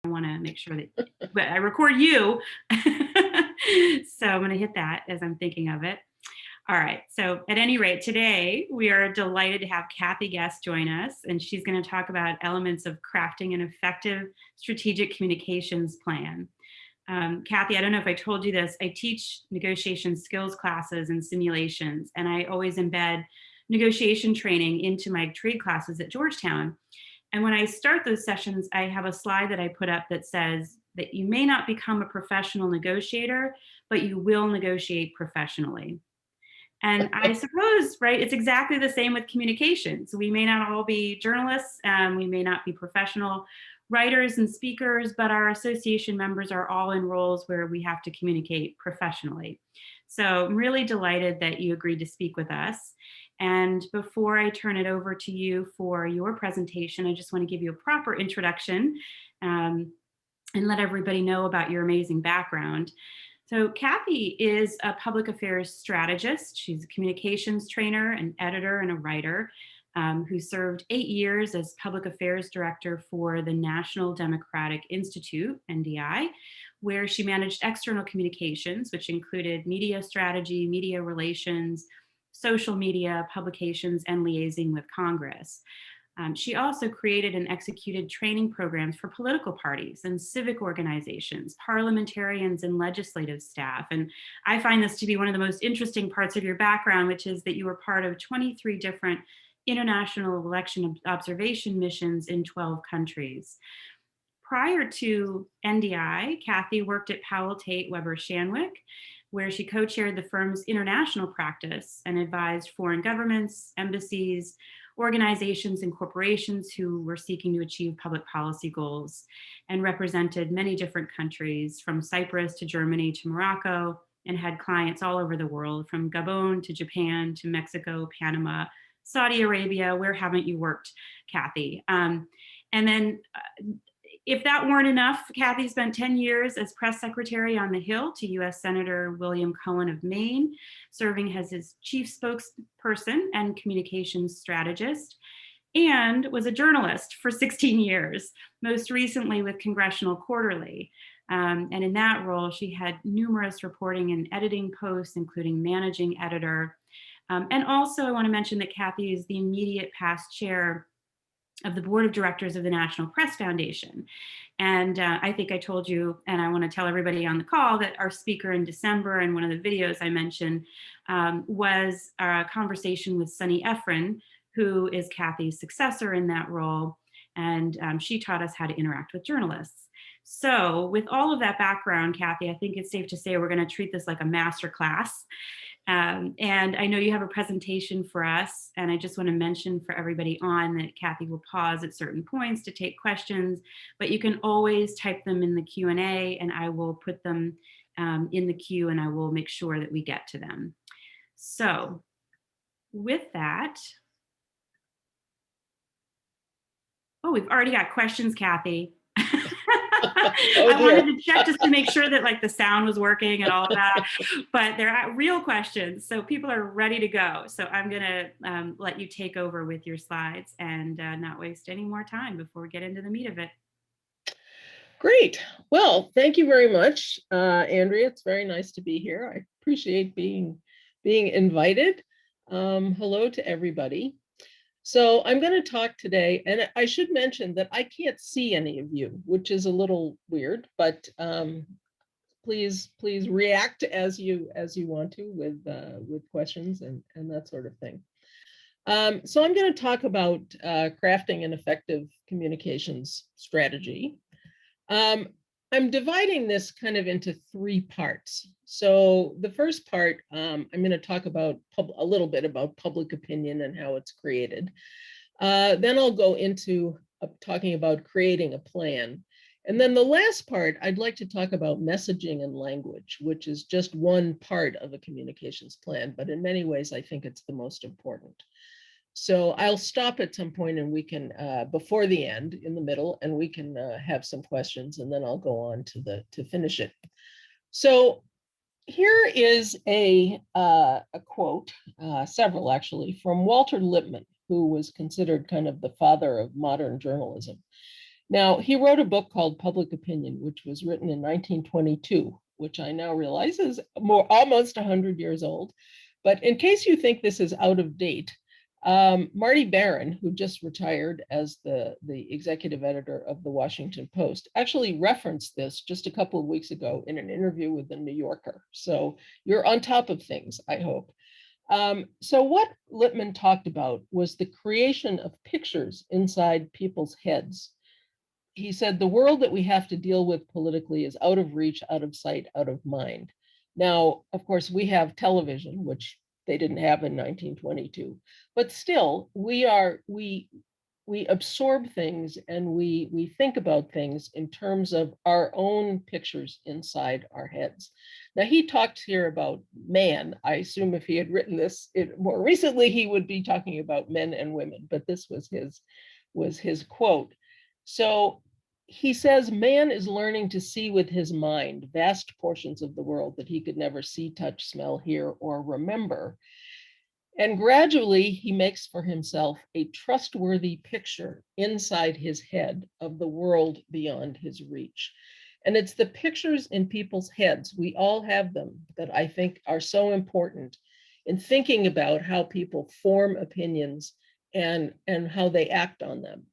I want to make sure that, but I record you. So I'm going to hit that as I'm thinking of it. All right. So, at any rate, today we are delighted to have Kathy Guest join us, and she's going to talk about elements of crafting an effective strategic communications plan. Kathy, I don't know if I told you this, I teach negotiation skills classes and simulations, and I always embed negotiation training into my trade classes at Georgetown. And when I start those sessions, I have a slide that I put up that says that you may not become a professional negotiator, but you will negotiate professionally. And I suppose, right, it's exactly the same with communications. We may not all be journalists, we may not be professional writers and speakers, but our association members are all in roles where we have to communicate professionally. So I'm really delighted that you agreed to speak with us. And before I turn it over to you for your presentation, I just want to give you a proper introduction and let everybody know about your amazing background. So Kathy is a public affairs strategist. She's a communications trainer, an editor, and a writer who served 8 years as public affairs director for the National Democratic Institute, NDI, where she managed external communications, which included media strategy, media relations, social media, publications, and liaising with Congress. She also created and executed training programs for political parties and civic organizations, parliamentarians, and legislative staff. And I find this to be one of the most interesting parts of your background, which is that you were part of 23 different international election observation missions in 12 countries. Prior to NDI, Kathy worked at Powell Tate Weber Shandwick, where she co-chaired the firm's international practice and advised foreign governments, embassies, organizations, and corporations who were seeking to achieve public policy goals, and represented many different countries from Cyprus to Germany to Morocco, and had clients all over the world from Gabon to Japan to Mexico, Panama, Saudi Arabia. Where haven't you worked, Kathy? And then if that weren't enough, Kathy spent 10 years as press secretary on the Hill to US Senator William Cohen of Maine, serving as his chief spokesperson and communications strategist, and was a journalist for 16 years, most recently with Congressional Quarterly. And in that role, she had numerous reporting and editing posts, including managing editor. And also, I want to mention that Kathy is the immediate past chair of the board of directors of the National Press Foundation. And I think I told you, and I want to tell everybody on the call, that our speaker in December and one of the videos I mentioned was a conversation with Sunny Efron, who is Kathy's successor in that role. And she taught us how to interact with journalists. So with all of that background, Kathy, I think it's safe to say we're going to treat this like a master class. And I know you have a presentation for us, and I just want to mention for everybody on that Kathy will pause at certain points to take questions, but you can always type them in the Q&A, and I will put them in the queue, and I will make sure that we get to them. So with that, oh, we've already got questions, Kathy. I wanted to check just to make sure that like the sound was working and all of that, but they're real questions. So people are ready to go. So I'm going to let you take over with your slides and not waste any more time before we get into the meat of it. Great. Well, thank you very much, Andrea. It's very nice to be here. I appreciate being invited. Hello to everybody. So I'm going to talk today, and I should mention that I can't see any of you, which is a little weird, but please react as you want to with questions and that sort of thing. So I'm going to talk about crafting an effective communications strategy. I'm dividing this kind of into 3 parts. So the first part, I'm going to talk about a little bit about public opinion and how it's created. Then I'll go into talking about creating a plan. And then the last part, I'd like to talk about messaging and language, which is just one part of a communications plan, but in many ways, I think it's the most important. So I'll stop at some point and we can, before the end, in the middle, and we can have some questions, and then I'll go on to finish it. So here is a quote, several actually, from Walter Lippmann, who was considered kind of the father of modern journalism. Now, he wrote a book called Public Opinion, which was written in 1922, which I now realize is almost 100 years old. But in case you think this is out of date, Marty Baron, who just retired as the executive editor of the Washington Post, actually referenced this just a couple of weeks ago in an interview with the New Yorker. So you're on top of things, I hope. So what Lippmann talked about was the creation of pictures inside people's heads. He said the world that we have to deal with politically is out of reach, out of sight, out of mind. Now, of course, we have television, which they didn't have in 1922, but still we absorb things and we think about things in terms of our own pictures inside our heads. Now, he talked here about man. I assume if he had written this more recently, he would be talking about men and women, but this was his quote. So he says, man is learning to see with his mind vast portions of the world that he could never see, touch, smell, hear, or remember. And gradually he makes for himself a trustworthy picture inside his head of the world beyond his reach. And it's the pictures in people's heads, we all have them, that I think are so important in thinking about how people form opinions and how they act on them.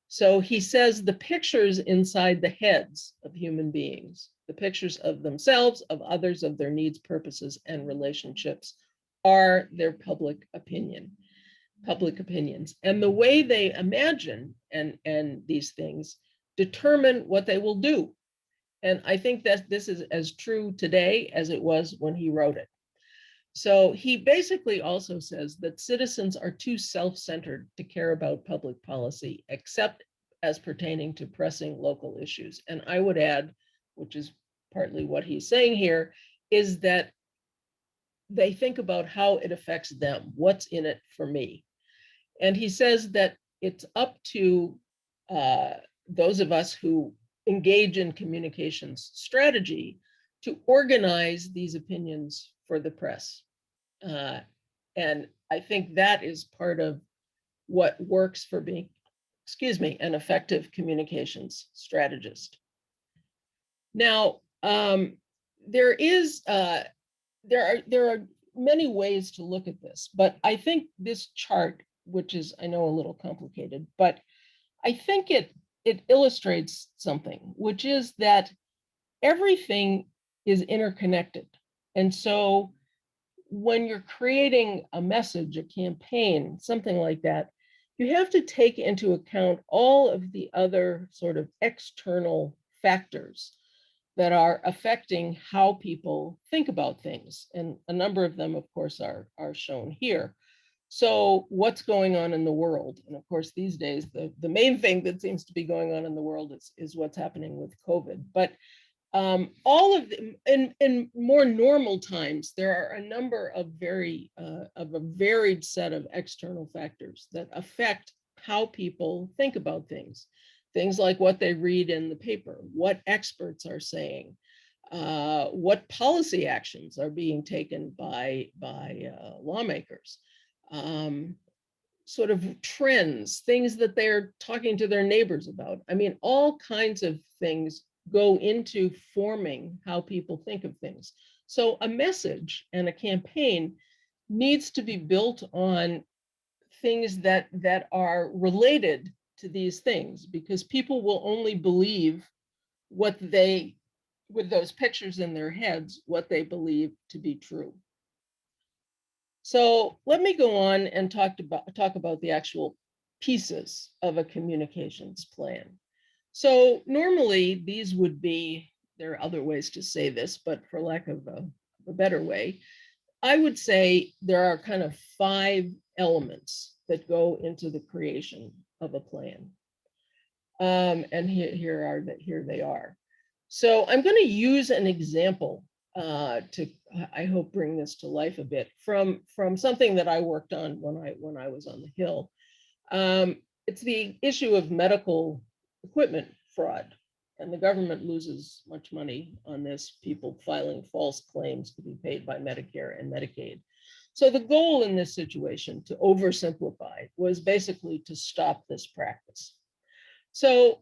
So he says the pictures inside the heads of human beings, the pictures of themselves, of others, of their needs, purposes, and relationships are their public opinions. And the way they imagine and these things determine what they will do. And I think that this is as true today as it was when he wrote it. So he basically also says that citizens are too self-centered to care about public policy, except as pertaining to pressing local issues. And I would add, which is partly what he's saying here, is that they think about how it affects them, what's in it for me. And he says that it's up to those of us who engage in communications strategy to organize these opinions for the press. And I think that is part of what works for being, an effective communications strategist. Now, there are many ways to look at this, but I think this chart, which is, I know, a little complicated, but I think it illustrates something, which is that everything is interconnected. And so when you're creating a message, a campaign, something like that, you have to take into account all of the other sort of external factors that are affecting how people think about things. And a number of them, of course, are shown here. So what's going on in the world? And of course, these days, the main thing that seems to be going on in the world is what's happening with COVID. But all of them, in more normal times, there are a number of a varied set of external factors that affect how people think about things. Things like what they read in the paper, what experts are saying, what policy actions are being taken by lawmakers, sort of trends, things that they're talking to their neighbors about. I mean, all kinds of things go into forming how people think of things. So a message and a campaign needs to be built on things that are related to these things, because people will only believe what they, with those pictures in their heads, what they believe to be true. So let me go on and talk about the actual pieces of a communications plan. So normally these would be, there are other ways to say this, but for lack of a better way, I would say there are kind of 5 elements that go into the creation of a plan. And here they are. So I'm going to use an example to, I hope, bring this to life a bit from something that I worked on when I was on the Hill. It's the issue of medical equipment fraud, and the government loses much money on this, people filing false claims to be paid by Medicare and Medicaid. So the goal in this situation, to oversimplify, was basically to stop this practice. So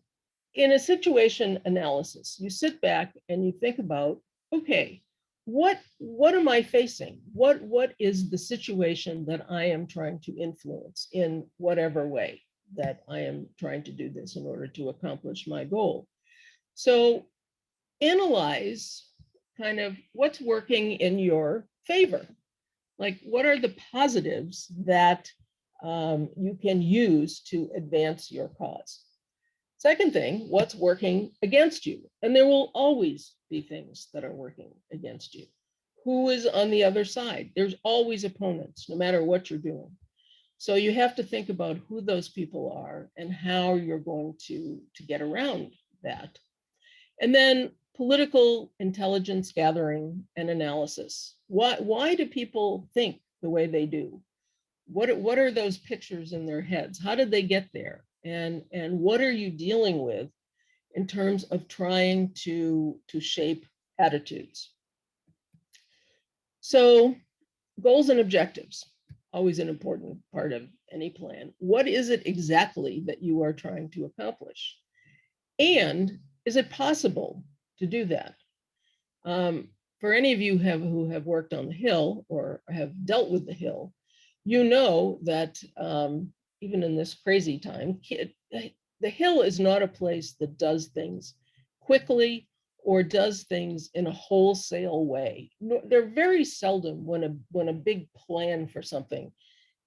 in a situation analysis, you sit back and you think about, okay, what am I facing? What is the situation that I am trying to influence in whatever way that I am trying to do this in order to accomplish my goal? So analyze kind of what's working in your favor. Like, what are the positives that you can use to advance your cause? Second thing, what's working against you? And there will always be things that are working against you. Who is on the other side? There's always opponents, no matter what you're doing. So you have to think about who those people are and how you're going to get around that. And then political intelligence gathering and analysis. Why do people think the way they do? What are those pictures in their heads? How did they get there? And what are you dealing with in terms of trying to shape attitudes? So goals and objectives, always an important part of any plan. What is it exactly that you are trying to accomplish? And is it possible to do that? For any of you who have worked on the Hill or have dealt with the Hill, you know that even in this crazy time, the Hill is not a place that does things quickly or does things in a wholesale way. They're very seldom when a big plan for something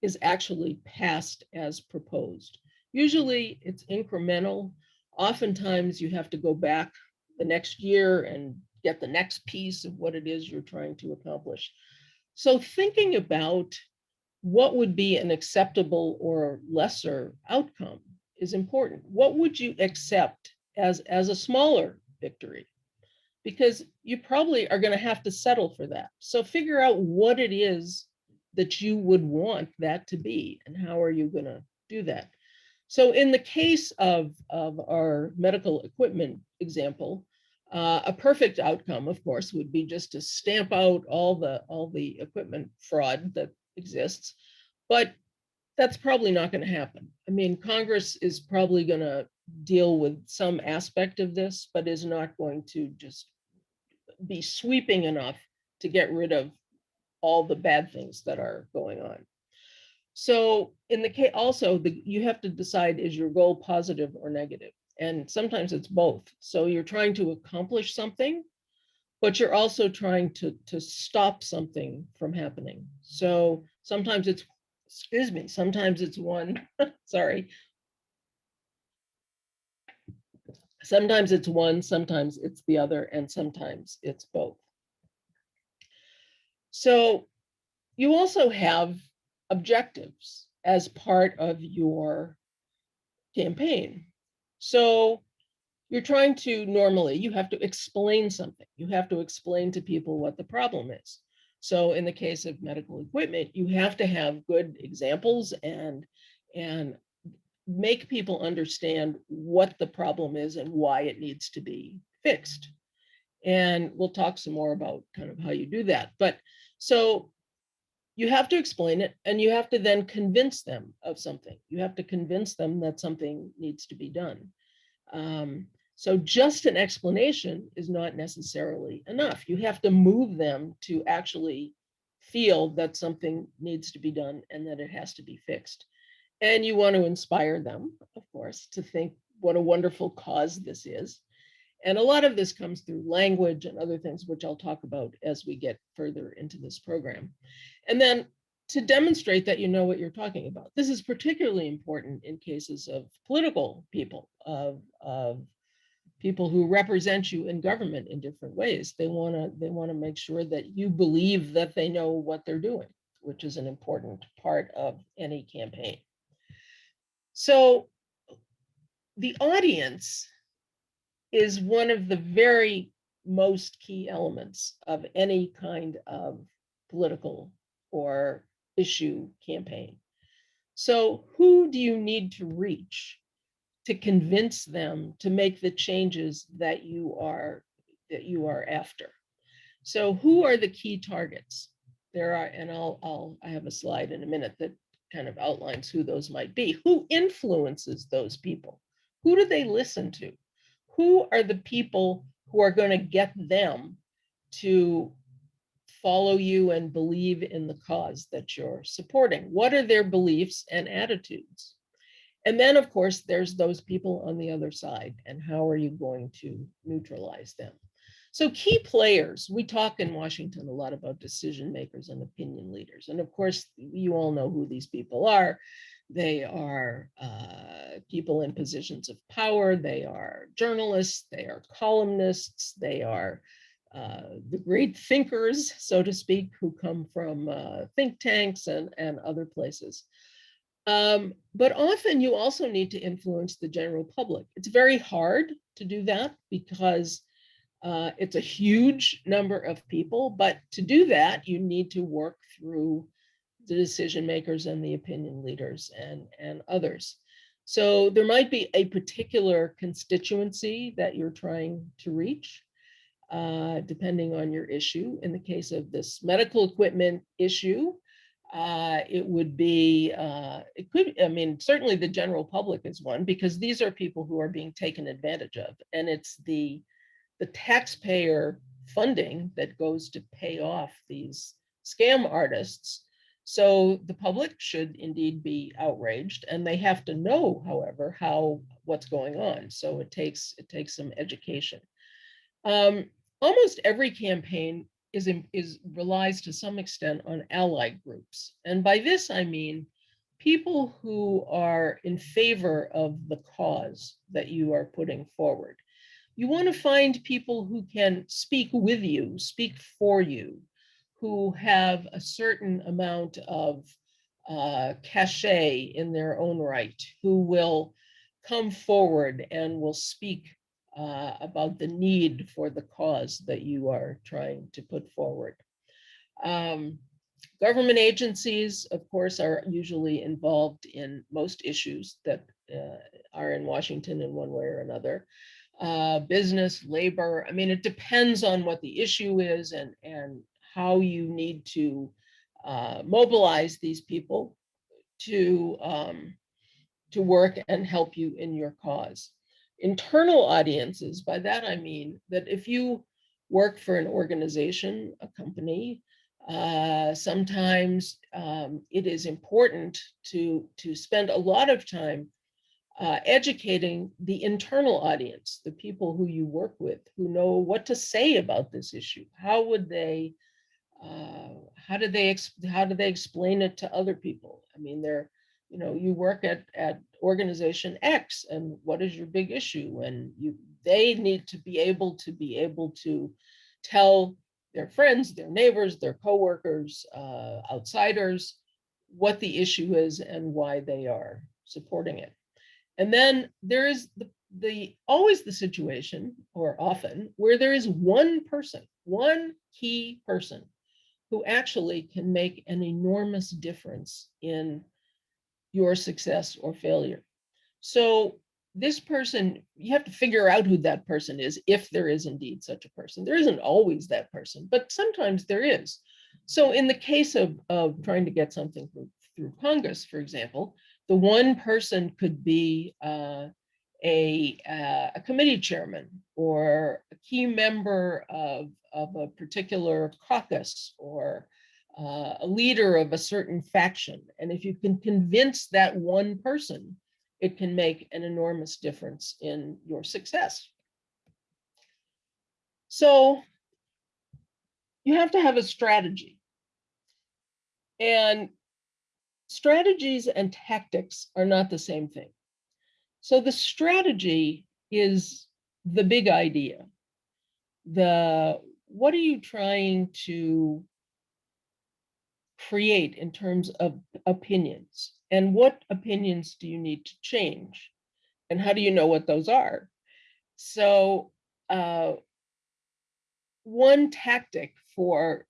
is actually passed as proposed. Usually it's incremental. Oftentimes you have to go back the next year and get the next piece of what it is you're trying to accomplish. So thinking about what would be an acceptable or lesser outcome is important. What would you accept as a smaller victory? Because you probably are going to have to settle for that. So figure out what it is that you would want that to be and how are you going to do that. So in the case of our medical equipment example, a perfect outcome, of course, would be just to stamp out all the equipment fraud that exists, but that's probably not going to happen. I mean, Congress is probably going to deal with some aspect of this, but is not going to just be sweeping enough to get rid of all the bad things that are going on. So in the case also, you have to decide, is your goal positive or negative? And sometimes it's both. So you're trying to accomplish something, but you're also trying to stop something from happening. So sometimes it's, excuse me, sometimes it's one, sorry. Sometimes it's one, sometimes it's the other, and sometimes it's both. So you also have objectives as part of your campaign. So you're trying to, normally you have to explain something. You have to explain to people what the problem is. So in the case of medical equipment, you have to have good examples and make people understand what the problem is and why it needs to be fixed. And we'll talk some more about kind of how you do that. But so you have to explain it and you have to then convince them of something. You have to convince them that something needs to be done. So just an explanation is not necessarily enough. You have to move them to actually feel that something needs to be done and that it has to be fixed. And you want to inspire them, of course, to think what a wonderful cause this is. And a lot of this comes through language and other things, which I'll talk about as we get further into this program. And then to demonstrate that you know what you're talking about. This is particularly important in cases of political people, of people who represent you in government in different ways. They want to make sure that you believe that they know what they're doing, which is an important part of any campaign. So the audience is one of the very most key elements of any kind of political or issue campaign. So who do you need to reach to convince them to make the changes that you are after? So who are the key targets? There are, and I have a slide in a minute that kind of outlines who those might be. Who influences those people? Who do they listen to? who are the people who are going to get them to follow you and believe in the cause that you're supporting? What are their beliefs and attitudes? And then, of course, there's those people on the other side, and how are you going to neutralize them? So key players, we talk in Washington a lot about decision makers and opinion leaders. And of course, you all know who these people are. They are people in positions of power. They are journalists. They are columnists. They are the great thinkers, so to speak, who come from think tanks and other places. But often you also need to influence the general public. It's very hard to do that because it's a huge number of people, but to do that, you need to work through the decision makers and the opinion leaders and others. So there might be a particular constituency that you're trying to reach, depending on your issue. In the case of this medical equipment issue, it would be, it could, I mean, certainly the general public is one, because these are people who are being taken advantage of. And it's the taxpayer funding that goes to pay off these scam artists. So the public should indeed be outraged, and they have to know, however, what's going on. So it takes some education. Almost every campaign relies to some extent on ally groups. And by this, I mean people who are in favor of the cause that you are putting forward. You want to find people who can speak with you, speak for you, who have a certain amount of cachet in their own right, who will come forward and will speak about the need for the cause that you are trying to put forward. Government agencies, of course, are usually involved in most issues that are in Washington in one way or another. Business, labor, I mean, it depends on what the issue is and how you need to mobilize these people to work and help you in your cause. Internal audiences, by that I mean that if you work for an organization, a company, sometimes it is important to spend a lot of time educating the internal audience, the people who you work with, who know what to say about this issue. How would they, how do they explain it to other people? I mean, you work at organization X, and what is your big issue? And they need to be able to tell their friends, their neighbors, their coworkers, outsiders, what the issue is and why they are supporting it. And then there is always the situation, or often, where there is one person, one key person, who actually can make an enormous difference in your success or failure. So this person, you have to figure out who that person is, if there is indeed such a person. There isn't always that person, but sometimes there is. So in the case of trying to get something through Congress, for example, the one person could be a committee chairman, or a key member of a particular caucus, or a leader of a certain faction. And if you can convince that one person, it can make an enormous difference in your success. So you have to have a strategy. And strategies and tactics are not the same thing. So the strategy is the big idea. What are you trying to create in terms of opinions? And what opinions do you need to change? And how do you know what those are? So one tactic for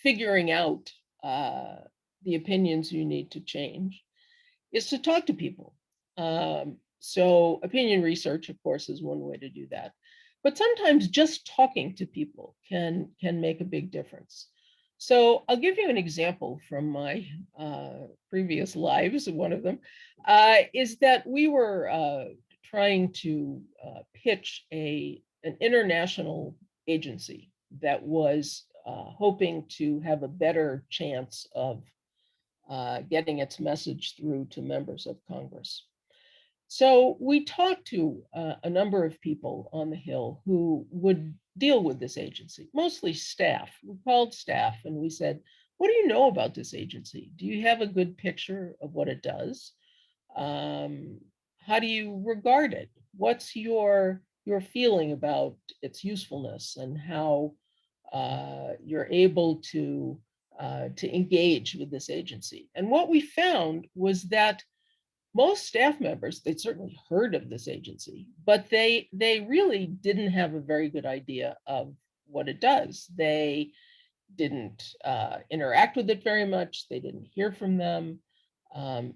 figuring out the opinions you need to change is to talk to people. So opinion research, of course, is one way to do that. But sometimes just talking to people can make a big difference. So I'll give you an example from my previous lives. One of them is that we were trying to pitch an international agency that was hoping to have a better chance of getting its message through to members of Congress. So we talked to a number of people on the Hill who would deal with this agency, mostly staff. We called staff and we said, what do you know about this agency? Do you have a good picture of what it does? How do you regard it? What's your feeling about its usefulness and how you're able to engage with this agency? And what we found was that most staff members, they'd certainly heard of this agency, but they really didn't have a very good idea of what it does. They didn't interact with it very much. They didn't hear from them.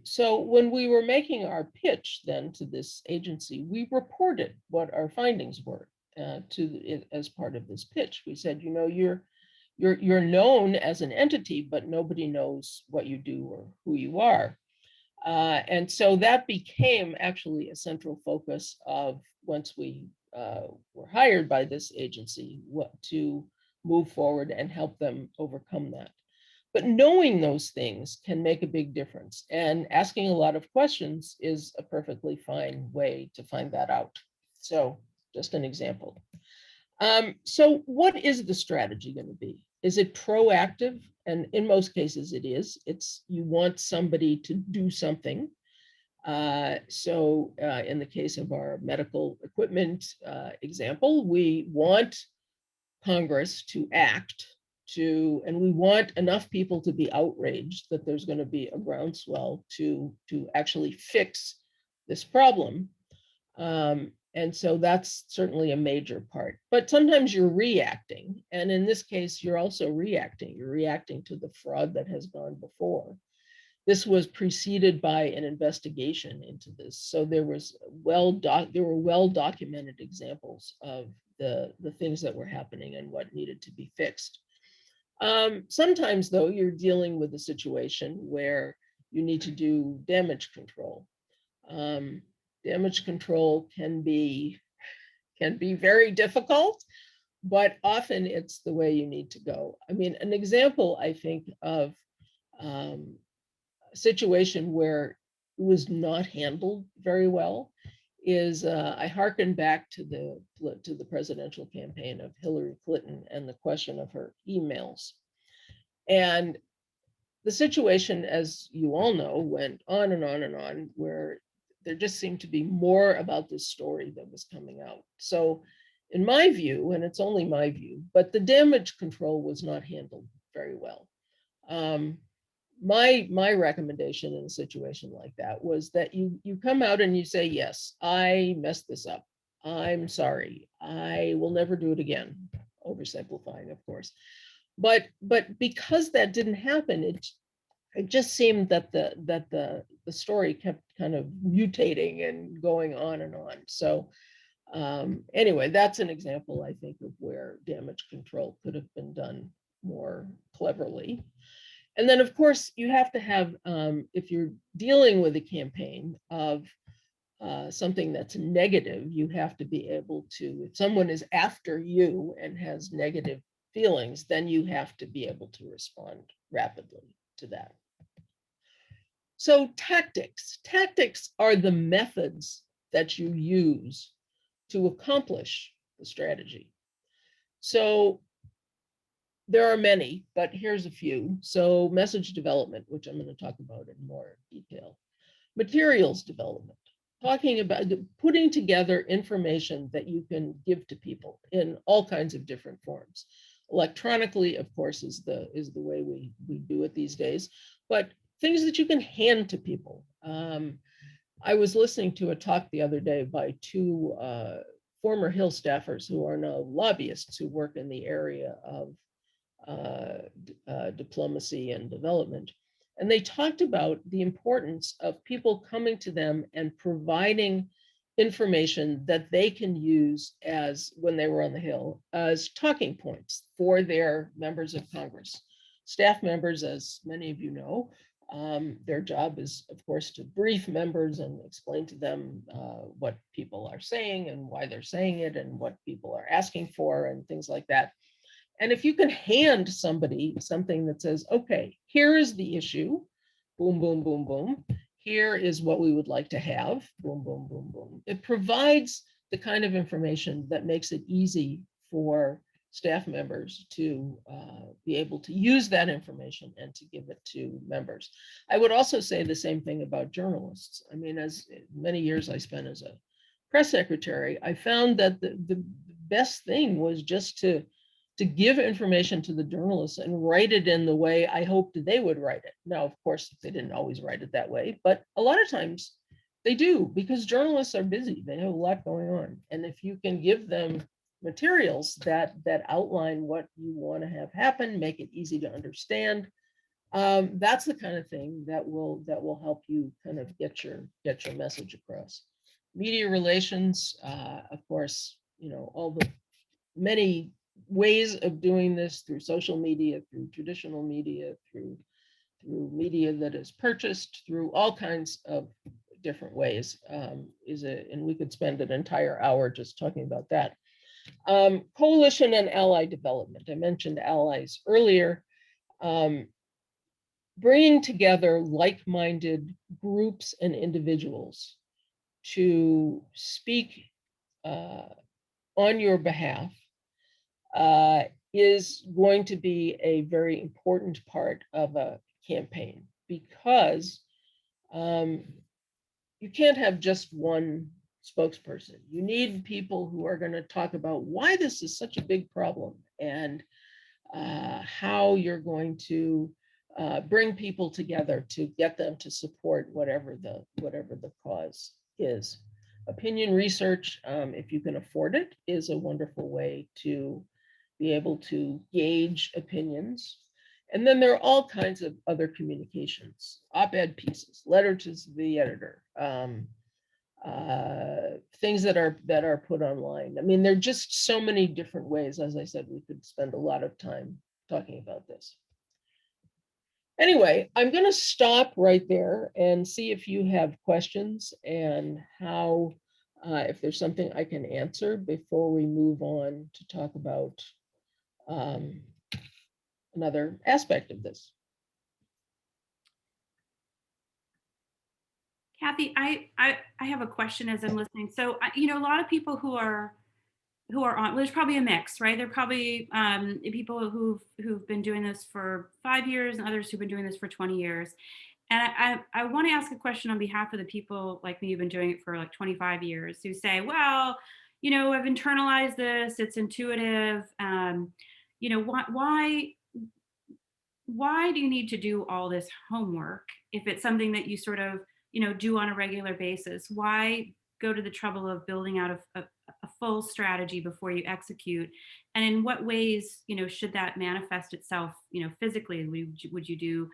So when we were making our pitch then to this agency, we reported what our findings were as part of this pitch. We said, you know, you're known as an entity, but nobody knows what you do or who you are. And so that became actually a central focus of once we were hired by this agency to move forward and help them overcome that. But knowing those things can make a big difference. And asking a lot of questions is a perfectly fine way to find that out. So just an example. So what is the strategy going to be? Is it proactive? And in most cases it is. It's you want somebody to do something. In the case of our medical equipment example, we want Congress to act and we want enough people to be outraged that there's going to be a groundswell to actually fix this problem. And so that's certainly a major part. But sometimes you're reacting. And in this case, you're also reacting. You're reacting to the fraud that has gone before. This was preceded by an investigation into this. So there were well-documented examples of the things that were happening and what needed to be fixed. Sometimes, though, you're dealing with a situation where you need to do damage control. Damage control can be very difficult, but often it's the way you need to go. I mean, an example, I think, of a situation where it was not handled very well is I hearken back to the presidential campaign of Hillary Clinton and the question of her emails. And the situation, as you all know, went on and on and on, where there just seemed to be more about this story that was coming out. So in my view, and it's only my view, but the damage control was not handled very well. My recommendation in a situation like that was that you come out and you say, yes, I messed this up. I'm sorry. I will never do it again. Oversimplifying, of course. But because that didn't happen, it just seemed that the story kept kind of mutating and going on and on. So anyway, that's an example, I think, of where damage control could have been done more cleverly. And then, of course, you have to have, if you're dealing with a campaign of something that's negative, you have to be able to, if someone is after you and has negative feelings, then you have to be able to respond rapidly to that. So tactics are the methods that you use to accomplish the strategy. So there are many, but here's a few. So message development, which I'm going to talk about in more detail. Materials development, talking about putting together information that you can give to people in all kinds of different forms. Electronically, of course, is the way we do it these days, but things that you can hand to people. I was listening to a talk the other day by two former Hill staffers who are now lobbyists who work in the area of diplomacy and development. And they talked about the importance of people coming to them and providing information that they can use as, when they were on the Hill, as talking points for their members of Congress. Staff members, as many of you know, Their job is, of course, to brief members and explain to them what people are saying and why they're saying it and what people are asking for and things like that. And if you can hand somebody something that says, okay, here is the issue, boom, boom, boom, boom. Here is what we would like to have, boom, boom, boom, boom. It provides the kind of information that makes it easy for staff members to be able to use that information and to give it to members. I would also say the same thing about journalists. I mean, as many years I spent as a press secretary, I found that the best thing was just to give information to the journalists and write it in the way I hoped they would write it. Now, of course, they didn't always write it that way, but a lot of times they do, because journalists are busy. They have a lot going on. And if you can give them materials that outline what you want to have happen, make it easy to understand, that's the kind of thing that will help you kind of get your message across. Media relations, of course, you know, all the many ways of doing this, through social media, through traditional media, through media that is purchased, through all kinds of different ways, and we could spend an entire hour just talking about that. Coalition and ally development. I mentioned allies earlier. Bringing together like-minded groups and individuals to speak on your behalf is going to be a very important part of a campaign, because you can't have just one spokesperson. You need people who are going to talk about why this is such a big problem, and how you're going to bring people together to get them to support whatever the cause is. Opinion research, if you can afford it, is a wonderful way to be able to gauge opinions. And then there are all kinds of other communications, op-ed pieces, letter to the editor, things that are put online. I mean, there are just so many different ways. As I said, we could spend a lot of time talking about this. Anyway, I'm going to stop right there and see if you have questions, and how, if there's something I can answer before we move on to talk about another aspect of this. Kathy, I have a question as I'm listening. So, you know, a lot of people who are on, well, there's probably a mix, right? There are probably people who've been doing this for 5 years and others who've been doing this for 20 years. And I want to ask a question on behalf of the people like me who've been doing it for like 25 years, who say, well, you know, I've internalized this, it's intuitive. You know, why do you need to do all this homework if it's something that you sort of, you know, do on a regular basis? Why go to the trouble of building out a full strategy before you execute? And in what ways, you know, should that manifest itself, you know, physically? Would you do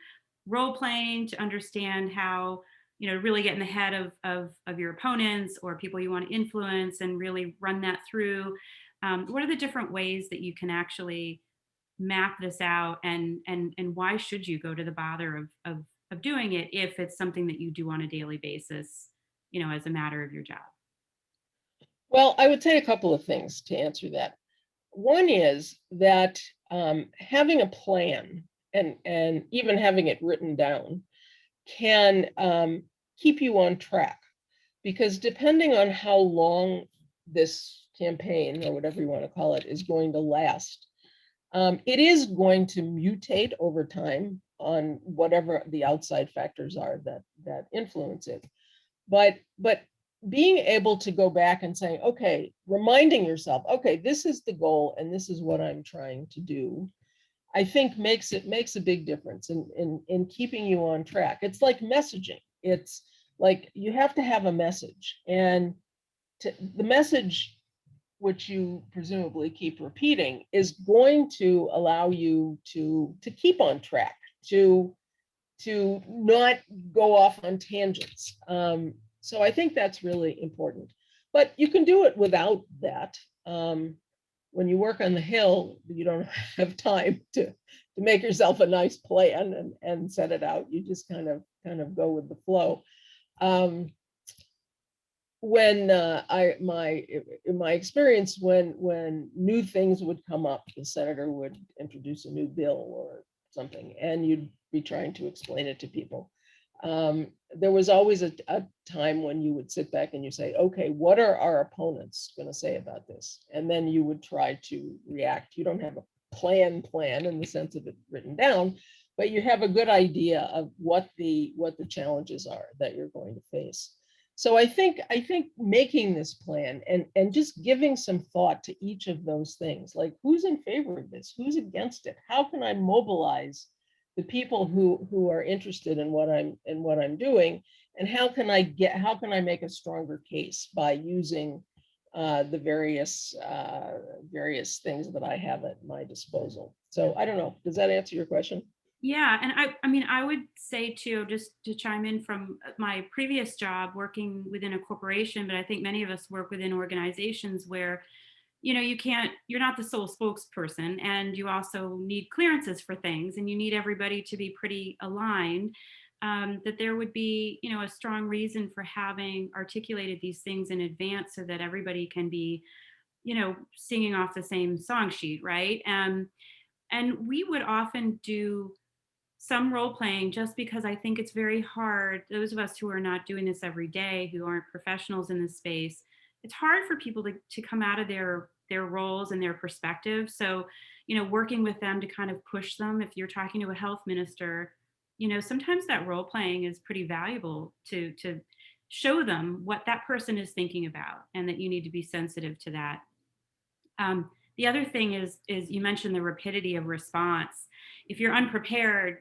role playing to understand how, you know, really get in the head of your opponents or people you want to influence and really run that through? What are the different ways that you can actually map this out, and why should you go to the bother of doing it if it's something that you do on a daily basis, you know, as a matter of your job? Well, I would say a couple of things to answer that. One is that having a plan, and even having it written down, can keep you on track, because depending on how long this campaign, or whatever you want to call it, is going to last, it is going to mutate over time on whatever the outside factors are that influence it. But being able to go back and say, okay, reminding yourself, okay, this is the goal and this is what I'm trying to do, I think makes a big difference in keeping you on track. It's like messaging. It's like you have to have a message, and the message, which you presumably keep repeating, is going to allow you to keep on track, to not go off on tangents. So I think that's really important. But you can do it without that. when you work on the Hill, you don't have time to make yourself a nice plan and set it out. You just kind of go with the flow. When in my experience, when new things would come up, the senator would introduce a new bill or something, and you'd be trying to explain it to people. There was always a time when you would sit back and you say, okay, what are our opponents going to say about this? And then you would try to react. You don't have a plan in the sense of it written down, but you have a good idea of what the challenges are that you're going to face. So I think making this plan and just giving some thought to each of those things, like who's in favor of this, who's against it, how can I mobilize the people who are interested in what I'm doing, and how can I make a stronger case by using the various things that I have at my disposal. So I don't know, does that answer your question? Yeah, and I mean, I would say too, just to chime in from my previous job working within a corporation, but I think many of us work within organizations where, you're not the sole spokesperson, and you also need clearances for things, and you need everybody to be pretty aligned. That there would be, a strong reason for having articulated these things in advance so that everybody can be, singing off the same song sheet, right? And we would often do some role playing just because I think it's very hard. Those of us who are not doing this every day, who aren't professionals in this space, it's hard for people to come out of their roles and their perspective. So, working with them to kind of push them. If you're talking to a health minister, sometimes that role playing is pretty valuable to show them what that person is thinking about and that you need to be sensitive to that. The other thing is you mentioned the rapidity of response. If you're unprepared,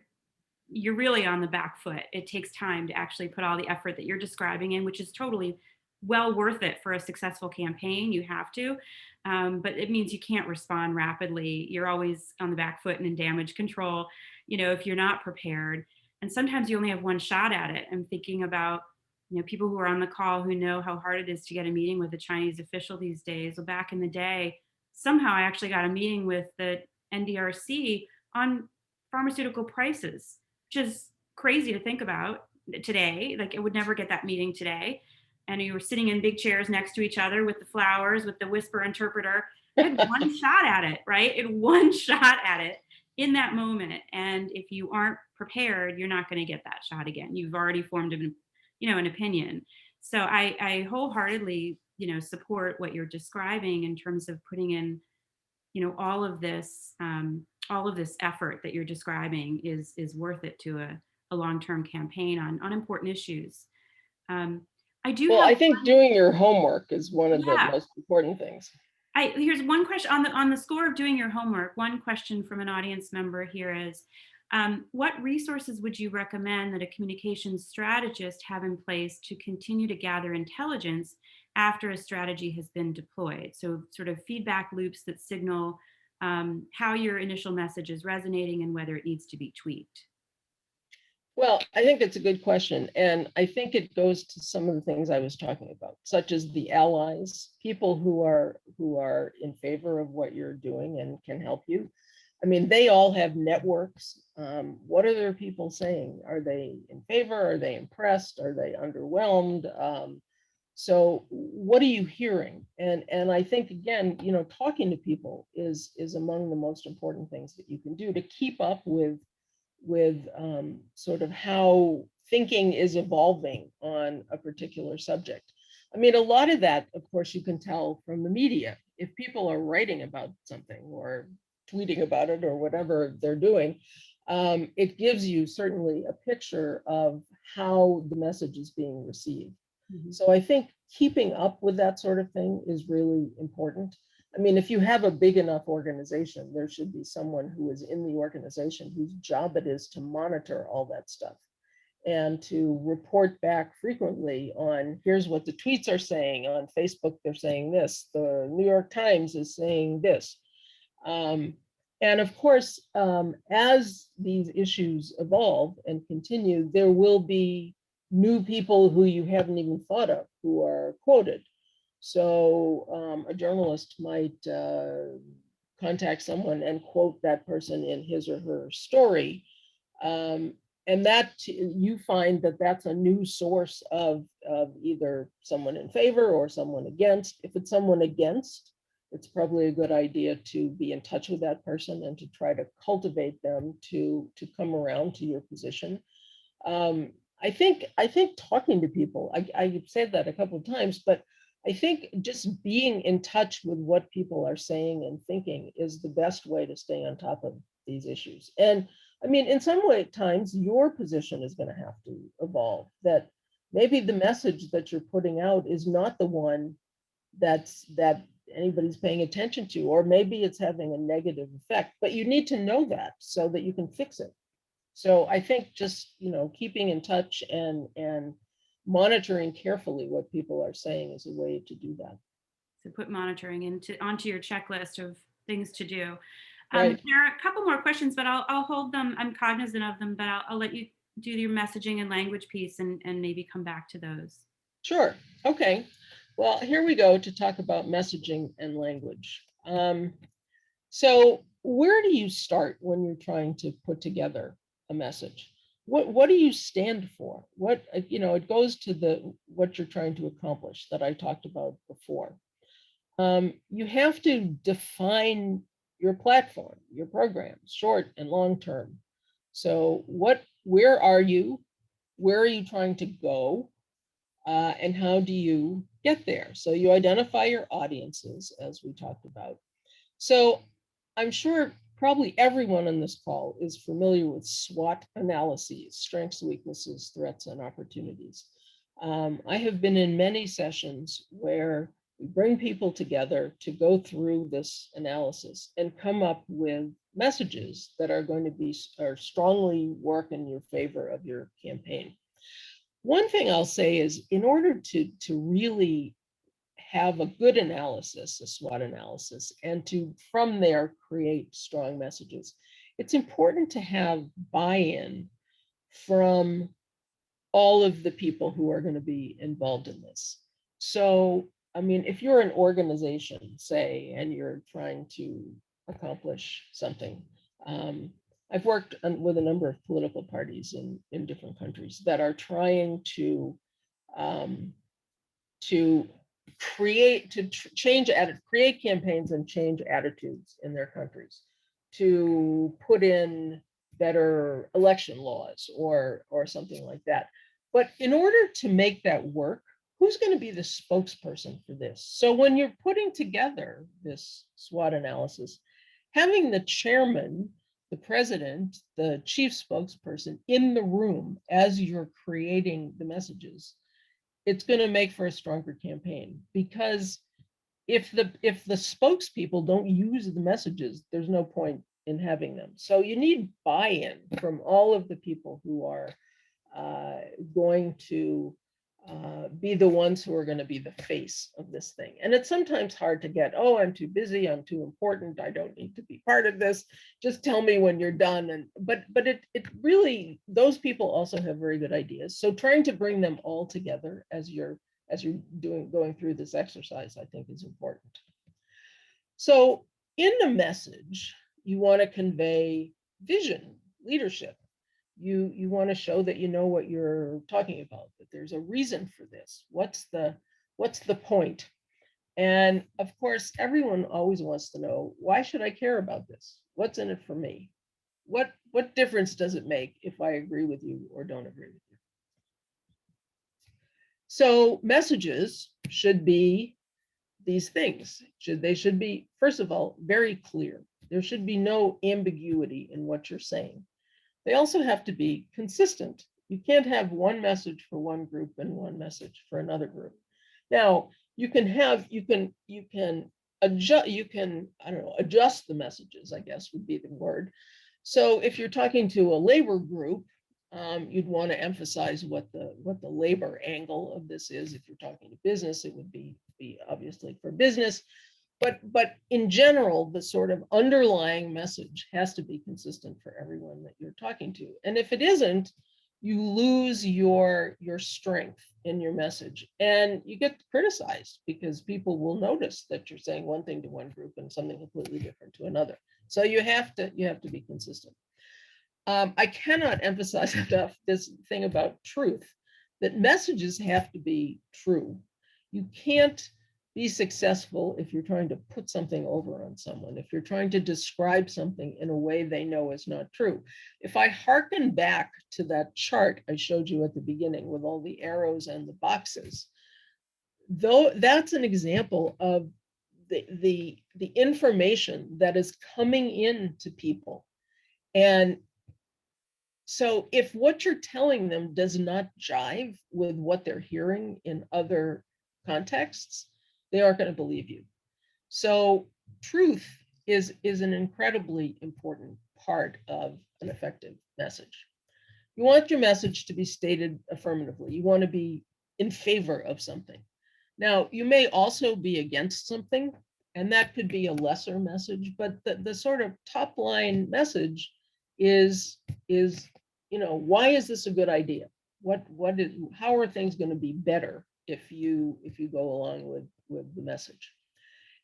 you're really on the back foot. It takes time to actually put all the effort that you're describing in, which is totally well worth it for a successful campaign. You have to, but it means you can't respond rapidly. You're always on the back foot and in damage control, if you're not prepared. And sometimes you only have one shot at it. I'm thinking about, people who are on the call who know how hard it is to get a meeting with a Chinese official these days. Well, back in the day, somehow I actually got a meeting with the NDRC on pharmaceutical prices, which is crazy to think about today. Like, it would never get that meeting today. And you were sitting in big chairs next to each other with the flowers, with the whisper interpreter. I had one shot at it, right? It one shot at it in that moment. And if you aren't prepared, you're not going to get that shot again. You've already formed an opinion. So I wholeheartedly, support what you're describing in terms of putting in, all of this effort that you're describing is worth it to a long-term campaign on important issues. I do Well, have I think doing your homework is one of the yeah. most important things. Here's one question on the score of doing your homework. One question from an audience member here is, what resources would you recommend that a communications strategist have in place to continue to gather intelligence after a strategy has been deployed? So sort of feedback loops that signal how your initial message is resonating and whether it needs to be tweaked. Well, I think that's a good question. And I think it goes to some of the things I was talking about, such as the allies, people who are in favor of what you're doing and can help you. I mean, they all have networks. What are their people saying? Are they in favor? Are they impressed? Are they underwhelmed? So what are you hearing? And I think, again, talking to people is among the most important things that you can do to keep up with sort of how thinking is evolving on a particular subject. I mean, a lot of that, of course, you can tell from the media. If people are writing about something or tweeting about it or whatever they're doing, it gives you certainly a picture of how the message is being received. Mhm. So I think keeping up with that sort of thing is really important. I mean, if you have a big enough organization, there should be someone who is in the organization whose job it is to monitor all that stuff and to report back frequently on, here's what the tweets are saying. On Facebook, they're saying this. The New York Times is saying this. And of course, as these issues evolve and continue, there will be new people who you haven't even thought of who are quoted. So a journalist might contact someone and quote that person in his or her story. Um, and that you find that that's a new source of either someone in favor or someone against. If it's someone against, it's probably a good idea to be in touch with that person and to try to cultivate them to come around to your position. um, I think talking to people, I've said that a couple of times, but I think just being in touch with what people are saying and thinking is the best way to stay on top of these issues. And I mean, in some way, at times, your position is going to have to evolve. That maybe the message that you're putting out is not the one that anybody's paying attention to, or maybe it's having a negative effect, but you need to know that so that you can fix it. So I think just, keeping in touch and monitoring carefully what people are saying is a way to do that. So put monitoring onto your checklist of things to do. Right. There are a couple more questions, but I'll hold them. I'm cognizant of them, but I'll let you do your messaging and language piece and maybe come back to those. Sure. Okay. Well, here we go to talk about messaging and language. So where do you start when you're trying to put together a message? What do you stand for? It goes to what you're trying to accomplish that I talked about before. You have to define your platform, your programs, short and long term. So where are you? Where are you trying to go? And how do you get there? So you identify your audiences, as we talked about. So I'm sure probably everyone on this call is familiar with SWOT analyses: strengths, weaknesses, threats, and opportunities. I have been in many sessions where we bring people together to go through this analysis and come up with messages that are going to be or strongly work in your favor of your campaign. One thing I'll say is, in order to really have a good analysis, a SWOT analysis, and to from there create strong messages, it's important to have buy-in from all of the people who are going to be involved in this. So, I mean, if you're an organization, say, and you're trying to accomplish something, I've worked with a number of political parties in different countries that are trying um, to create campaigns and change attitudes in their countries, to put in better election laws or something like that. But in order to make that work, who's going to be the spokesperson for this? So when you're putting together this SWOT analysis, having the chairman, the president, the chief spokesperson in the room as you're creating the messages, it's going to make for a stronger campaign. Because if the spokespeople don't use the messages, there's no point in having them. So you need buy-in from all of the people who are going to be the ones who are going to be the face of this thing. And it's sometimes hard to get, oh, I'm too busy, I'm too important, I don't need to be part of this, just tell me when you're done. And but it really, those people also have very good ideas. So trying to bring them all together as you're going through this exercise, I think, is important. So in the message, you want to convey vision, leadership. You want to show that you know what you're talking about, that there's a reason for this. What's the point? And of course, everyone always wants to know, why should I care about this? What's in it for me? What difference does it make if I agree with you or don't agree with you? So messages should be these things. They should be, first of all, very clear. There should be no ambiguity in what you're saying. They also have to be consistent. You can't have one message for one group and one message for another group. Now, you can adjust the messages, I guess would be the word. So if you're talking to a labor group, you'd want to emphasize what the labor angle of this is. If you're talking to business, it would be obviously for business. But in general, the sort of underlying message has to be consistent for everyone that you're talking to. And if it isn't, you lose your strength in your message, and you get criticized because people will notice that you're saying one thing to one group and something completely different to another. So you have to be consistent. I cannot emphasize enough this thing about truth, that messages have to be true. You can't be successful if you're trying to put something over on someone, if you're trying to describe something in a way they know is not true. If I hearken back to that chart I showed you at the beginning with all the arrows and the boxes, though that's an example of the information that is coming in to people. And so if what you're telling them does not jive with what they're hearing in other contexts, they aren't going to believe you. So truth is an incredibly important part of an effective message. You want your message to be stated affirmatively. You want to be in favor of something. Now, you may also be against something, and that could be a lesser message, but the sort of top line message is why is this a good idea? How are things going to be better if you go along with the message?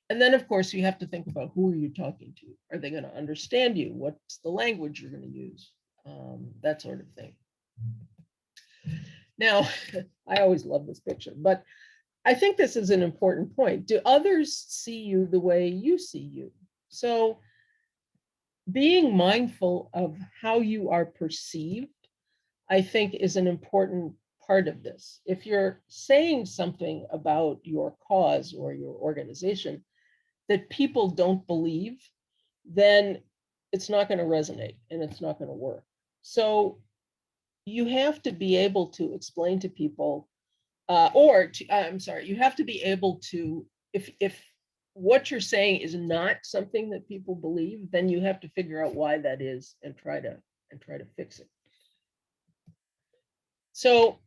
And then, of course, you have to think about who are you talking to? Are they going to understand you? What's the language you're going to use? That sort of thing. Now, I always love this picture, but I think this is an important point. Do others see you the way you see you? So being mindful of how you are perceived, I think, is an important part of this. If you're saying something about your cause or your organization that people don't believe, then it's not going to resonate and it's not going to work. So you have to be able to explain to people, you have to be able to, if what you're saying is not something that people believe, then you have to figure out why that is and try to fix it. So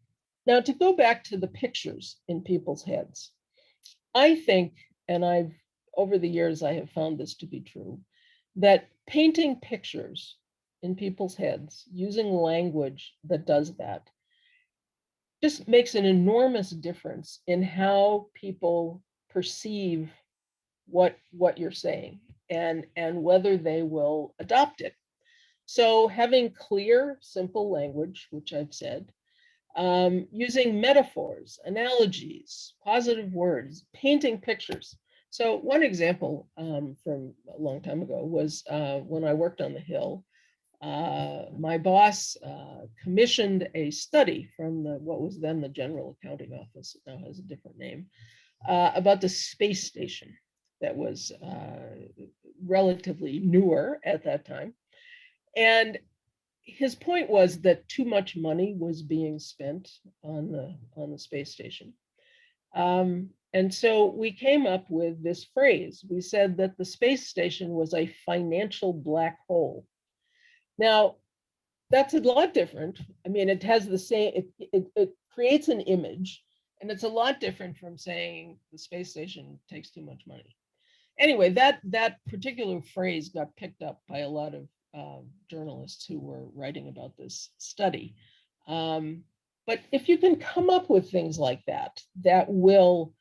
now to go back to the pictures in people's heads, I think, and over the years, I have found this to be true, that painting pictures in people's heads using language that does that just makes an enormous difference in how people perceive what you're saying and whether they will adopt it. So having clear, simple language, which I've said, using metaphors, analogies, positive words, painting pictures. So one example from a long time ago was when I worked on the Hill. My boss commissioned a study from what was then the General Accounting Office, it now has a different name, about the space station that was relatively newer at that time. And his point was that too much money was being spent on the space station. And so we came up with this phrase. We said that the space station was a financial black hole. Now, that's a lot different. I mean, it has the same, it creates an image, and it's a lot different from saying the space station takes too much money. Anyway, that particular phrase got picked up by a lot of journalists who were writing about this study. But if you can come up with things like that, that will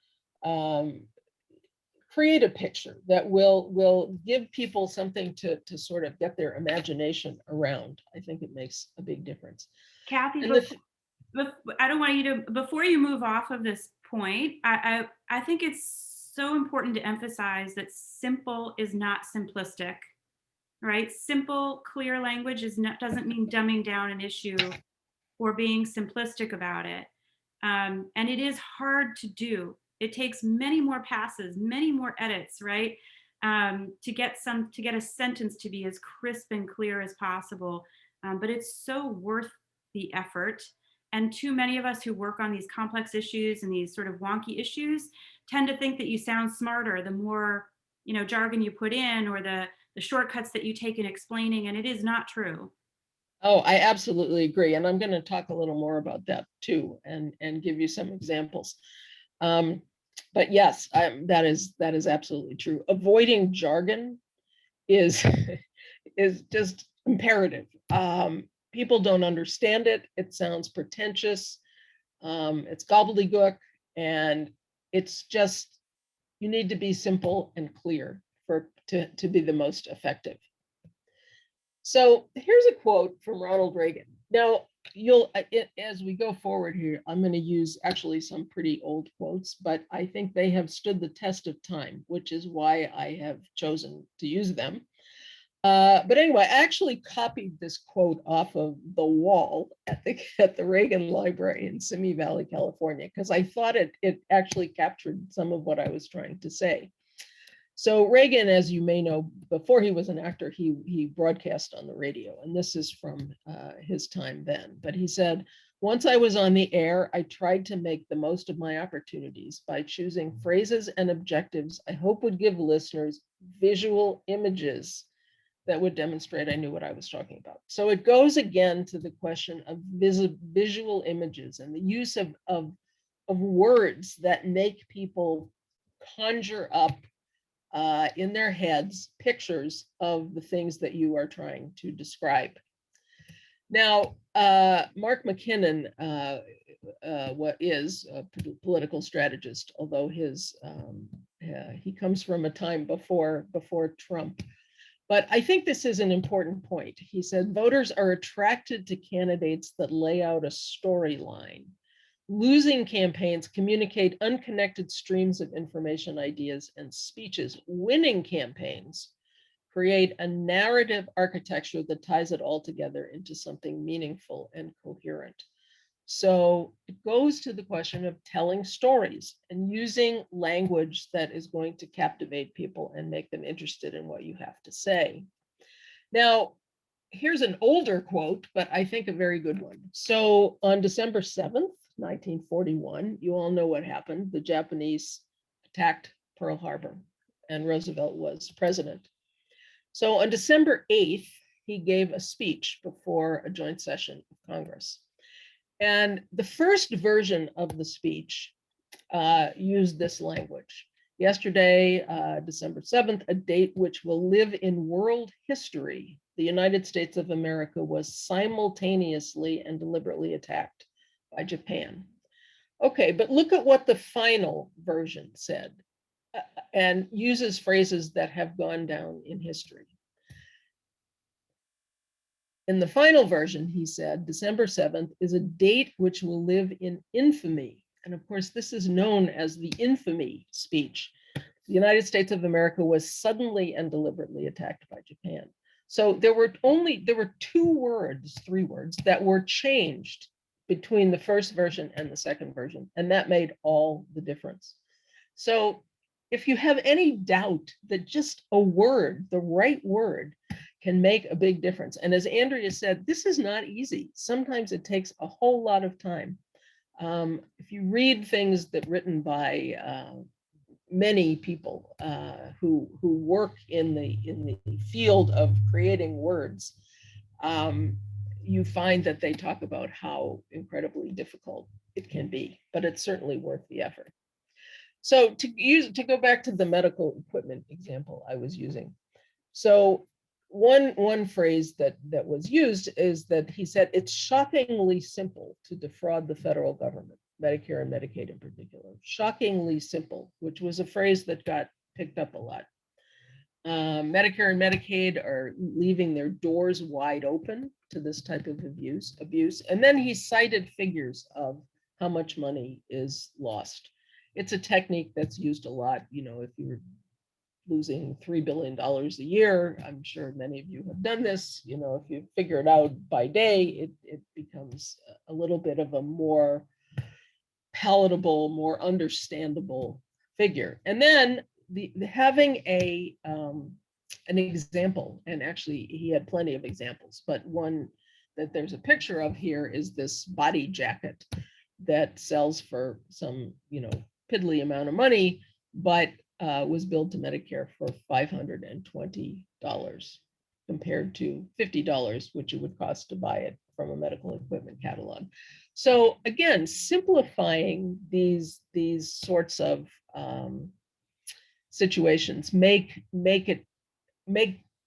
create a picture, that will give people something to sort of get their imagination around, I think it makes a big difference. Kathy, And I don't want you to, before you move off of this point, I think it's so important to emphasize that simple is not simplistic, right? Simple, clear language doesn't mean dumbing down an issue or being simplistic about it. And it is hard to do. It takes many more passes, many more edits, right? To get a sentence to be as crisp and clear as possible. But it's so worth the effort. And too many of us who work on these complex issues and these sort of wonky issues tend to think that you sound smarter the more jargon you put in, or the shortcuts that you take in explaining, and it is not true. Oh, I absolutely agree. And I'm going to talk a little more about that too, and give you some examples. But yes, that is absolutely true. Avoiding jargon is is just imperative. people don't understand it. It sounds pretentious. It's gobbledygook, and it's just, you need to be simple and clear to be the most effective. So here's a quote from Ronald Reagan. Now, as we go forward here, I'm going to use actually some pretty old quotes, but I think they have stood the test of time, which is why I have chosen to use them. But anyway, I actually copied this quote off of the wall at the Reagan Library in Simi Valley, California, because I thought it actually captured some of what I was trying to say. So Reagan, as you may know, before he was an actor, he broadcast on the radio, and this is from his time then. But he said, "Once I was on the air, I tried to make the most of my opportunities by choosing phrases and objectives I hope would give listeners visual images that would demonstrate I knew what I was talking about." So it goes again to the question of visual images and the use of words that make people conjure up in their heads pictures of the things that you are trying to describe. Now, Mark McKinnon, what is a political strategist, although he comes from a time before Trump. But I think this is an important point. He said, voters are attracted to candidates that lay out a storyline. Losing campaigns communicate unconnected streams of information, ideas, and speeches. Winning campaigns create a narrative architecture that ties it all together into something meaningful and coherent. So it goes to the question of telling stories and using language that is going to captivate people and make them interested in what you have to say. Now, here's an older quote, but I think a very good one. So on December 7th, 1941, you all know what happened. The Japanese attacked Pearl Harbor and Roosevelt was president. So on December 8th, he gave a speech before a joint session of Congress. And the first version of the speech used this language. Yesterday, December 7th, a date which will live in world history, the United States of America was simultaneously and deliberately attacked by Japan. Okay, but look at what the final version said and uses phrases that have gone down in history. In the final version, he said, December 7th is a date which will live in infamy. And of course, this is known as the infamy speech. The United States of America was suddenly and deliberately attacked by Japan. So there were three words that were changed between the first version and the second version, and that made all the difference. So if you have any doubt that just a word, the right word, can make a big difference. And as Andrea said, this is not easy. Sometimes it takes a whole lot of time. If you read things that written by many people who work in the field of creating words, you find that they talk about how incredibly difficult it can be, but it's certainly worth the effort. So to go back to the medical equipment example I was using. So one phrase that was used is that he said, it's shockingly simple to defraud the federal government, Medicare and Medicaid in particular. Shockingly simple, which was a phrase that got picked up a lot. Medicare and Medicaid are leaving their doors wide open to this type of abuse. And then he cited figures of how much money is lost. It's a technique that's used a lot. You know, if you're losing $3 billion a year, I'm sure many of you have done this. You know, if you figure it out by day, it becomes a little bit of a more palatable, more understandable figure. And then having an example, and actually he had plenty of examples, but one that there's a picture of here is this body jacket that sells for some, you know, piddly amount of money, but was billed to Medicare for $520 compared to $50, which it would cost to buy it from a medical equipment catalog. So again, simplifying these sorts of situations make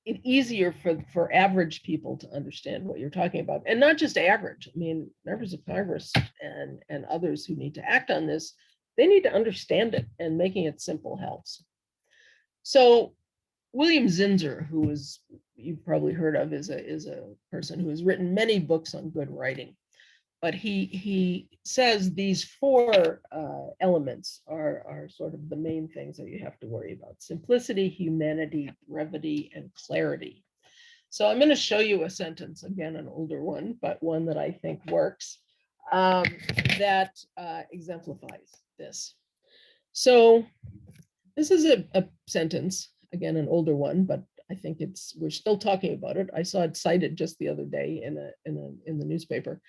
it easier for average people to understand what you're talking about. And not just average. I mean, members of Congress and others who need to act on this, they need to understand it, and making it simple helps. So William Zinsser, who is, you've probably heard of, is a person who has written many books on good writing. But he says these four elements are sort of the main things that you have to worry about: simplicity, humanity, brevity, and clarity. So I'm going to show you a sentence, again, an older one, but one that I think works, that exemplifies this. So this is a sentence, again, an older one, but I think we're still talking about it. I saw it cited just the other day in the newspaper.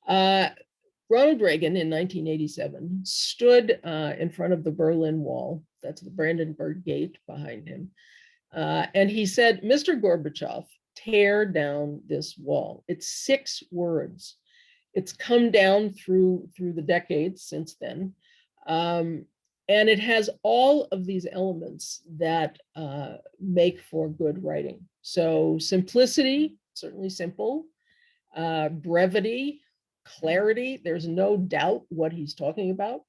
Ronald Reagan in 1987 stood in front of the Berlin Wall. That's the Brandenburg Gate behind him. And he said, "Mr. Gorbachev, tear down this wall." It's 6 words. It's come down through the decades since then. And it has all of these elements that make for good writing. So simplicity, certainly simple, brevity, clarity, there's no doubt what he's talking about.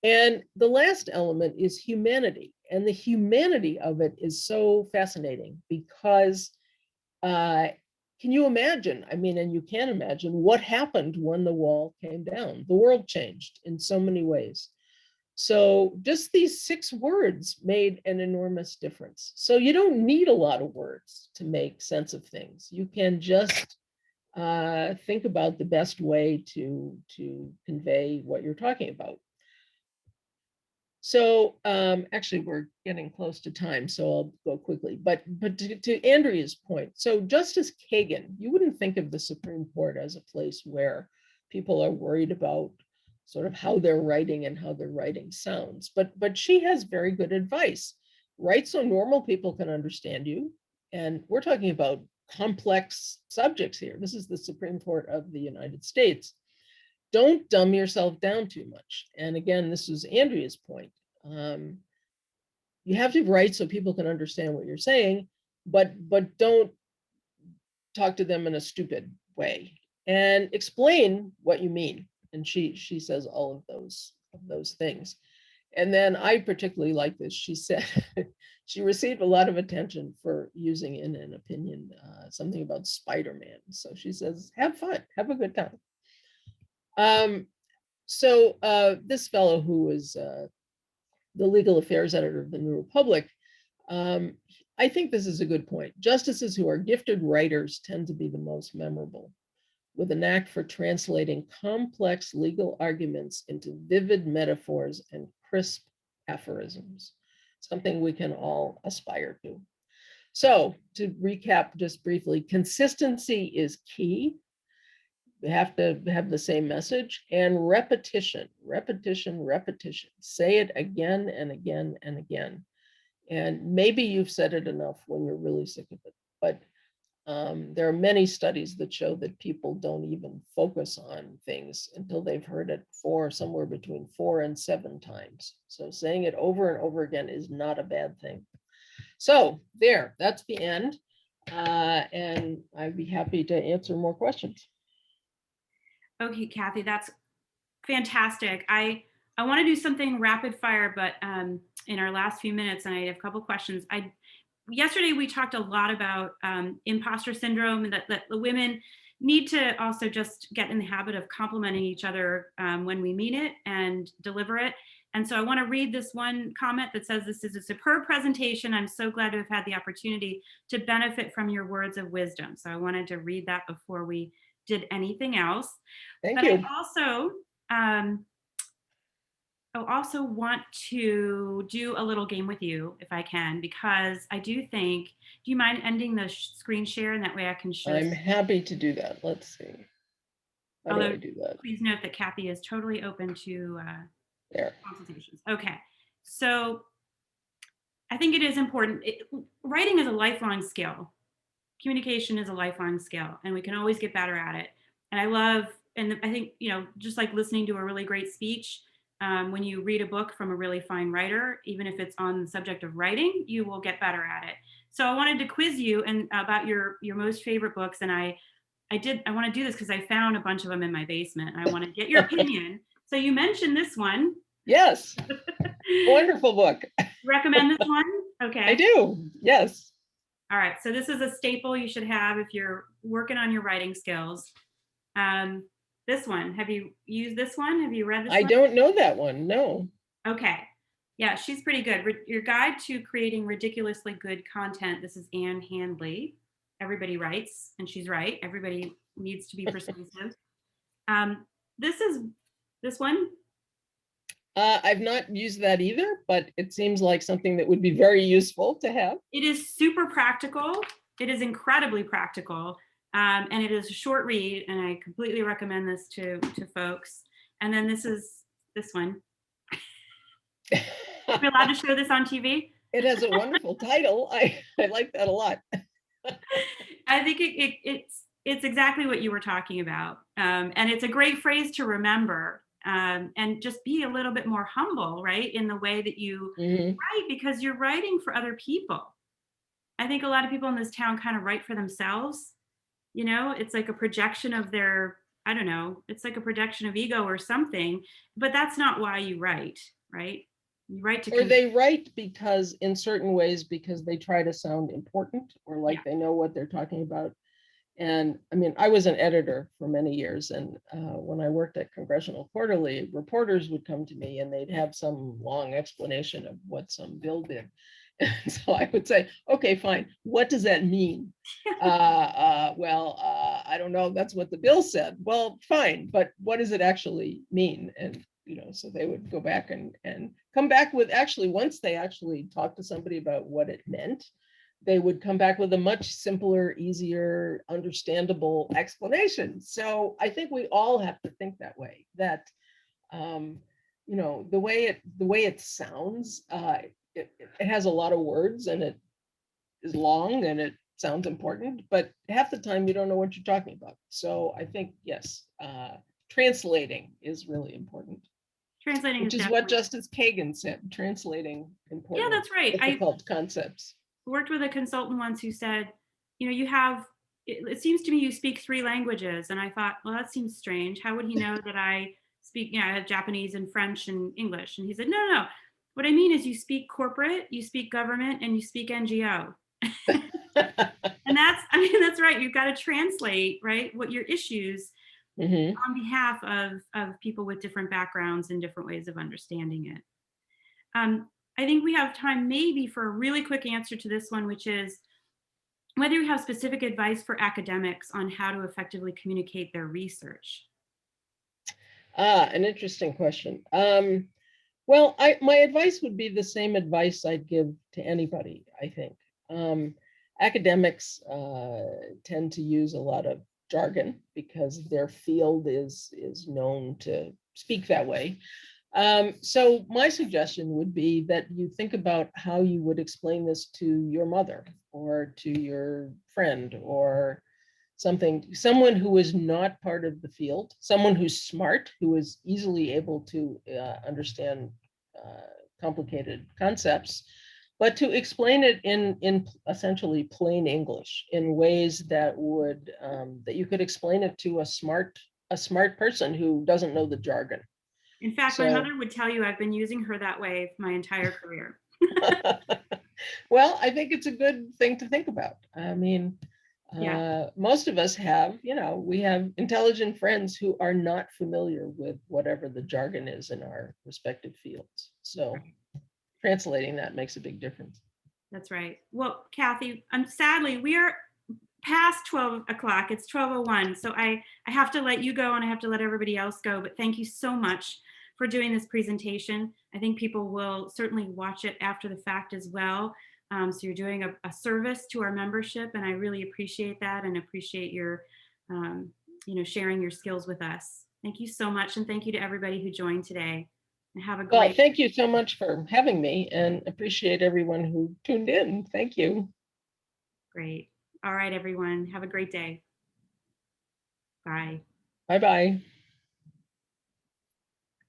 And the last element is humanity. And the humanity of it is so fascinating because can you imagine? I mean, and you can imagine what happened when the wall came down. The world changed in so many ways. So just these 6 words made an enormous difference. So you don't need a lot of words to make sense of things. You can just think about the best way to convey what you're talking about. So actually, we're getting close to time, so I'll go quickly. But to Andrea's point, so Justice Kagan, you wouldn't think of the Supreme Court as a place where people are worried about sort of how they're writing and how their writing sounds. But she has very good advice. Write so normal people can understand you. And we're talking about complex subjects here. This is the Supreme Court of the United States. Don't dumb yourself down too much. And again, this is Andrea's point. You have to write so people can understand what you're saying, but don't talk to them in a stupid way, and explain what you mean. And she says all of those things. And then I particularly like this. She said she received a lot of attention for using in an opinion something about Spider-Man. So she says, have fun, have a good time. So this fellow who was the legal affairs editor of the New Republic, I think this is a good point. Justices who are gifted writers tend to be the most memorable, with a knack for translating complex legal arguments into vivid metaphors and crisp aphorisms, something we can all aspire to. So to recap just briefly, consistency is key. We have to have the same message, and repetition, repetition, repetition. Say it again and again and again. And maybe you've said it enough when you're really sick of it, but there are many studies that show that people don't even focus on things until they've heard it somewhere between 4 and 7 times. So saying it over and over again is not a bad thing. So that's the end. And I'd be happy to answer more questions. Okay, Kathy, that's fantastic. I want to do something rapid fire, but in our last few minutes, and I have a couple questions. Yesterday we talked a lot about imposter syndrome, and that the women need to also just get in the habit of complimenting each other when we mean it and deliver it. And so I want to read this one comment that says, "This is a superb presentation. I'm so glad to have had the opportunity to benefit from your words of wisdom." So I wanted to read that before we did anything else. Thank But you. I also want to do a little game with you if I can, because I do think, do you mind ending the screen share, and that way I can show? I'm happy to do that. Let's see. How do I Although, do that? please note that Kathy is totally open to There. consultations. Okay, so I think it is important. Writing is a lifelong skill. Communication is a lifelong skill, and we can always get better at it. And I think, just like listening to a really great speech, when you read a book from a really fine writer, even if it's on the subject of writing, you will get better at it. So I wanted to quiz you and about your most favorite books, and I want to do this because I found a bunch of them in my basement. I want to get your opinion. So you mentioned this one. Yes, wonderful book. Recommend this one? I Okay. do. Yes. All right. So this is a staple you should have if you're working on your writing skills. Um, this one. Have you used this one? Have you read this I one? don't know that one. No. Okay. Yeah, she's pretty good. Your Guide to Creating Ridiculously Good Content. This is Anne Handley. Everybody writes, and she's right. Everybody needs to be persuasive. Um, this is this one. I've not used that either, but it seems like something that would be very useful to have. It is super practical. It is incredibly practical, and it is a short read. And I completely recommend this to folks. And then this is this one. Are we allowed to show this on TV? It has a wonderful title. I like that a lot. I think it's exactly what you were talking about, and it's a great phrase to remember. And just be a little bit more humble, right, in the way that you Mhm. write, because you're writing for other people. I think a lot of people in this town kind of write for themselves. You know, it's like a projection of their, I don't know, it's like a projection of ego or something. But that's not why you write, right? You write to Or they write because in certain ways because they try to sound important or yeah, like they know what they're talking about. And I mean, I was an editor for many years, and when I worked at Congressional Quarterly, reporters would come to me and they'd have some long explanation of what some bill did. And so I would say, okay, fine, what does that mean? I don't know, that's what the bill said. Well, fine, but what does it actually mean? And so they would go back and come back with, actually, once they actually talked to somebody about what it meant, they would come back with a much simpler, easier, understandable explanation. So I think we all have to think that way, that um, the way it sounds, it has a lot of words and it is long and it sounds important, but half the time you don't know what you're talking about. So I think, yes, translating is really important, translating is which is what definitely. Justice Kagan said, translating Yeah, important, that's right. I difficult concepts. worked with a consultant once who said, you have, it seems to me you speak three languages. And I thought, well, that seems strange. How would he know that I speak, I have Japanese and French and English? And he said, no, no, no. What I mean is you speak corporate, you speak government, and you speak NGO. And that's, I mean, that's right. You've got to translate, right, what your issues Mhm. on behalf of people with different backgrounds and different ways of understanding it. I think we have time maybe for a really quick answer to this one, which is whether you have specific advice for academics on how to effectively communicate their research. An interesting question. Well, my advice would be the same advice I'd give to anybody, I think. Um, Academics tend to use a lot of jargon because their field is known to speak that way. So my suggestion would be that you think about how you would explain this to your mother or to your friend or someone who is not part of the field, someone who's smart, who is easily able to understand complicated concepts, but to explain it in essentially plain English in ways that would that you could explain it to a smart person who doesn't know the jargon. In fact, my So mother would tell you I've been using her that way my entire career. well, I think it's a good thing to think about. I mean, Yeah, most of us have, we have intelligent friends who are not familiar with whatever the jargon is in our respective fields. So translating that makes a big difference. that's right. Well, Kathy, sadly, we are past 12 o'clock. It's 12:01. So I have to let you go and I have to let everybody else go. But thank you so much for doing this presentation. I think people will certainly watch it after the fact as well. So you're doing a service to our membership, and I really appreciate that and appreciate your, um, sharing your skills with us. Thank you so much, and thank you to everybody who joined today. And have a Well, great, thank you so much for having me and appreciate everyone who tuned in. Thank you. great. All right, everyone. Have a great day. Bye. Bye bye.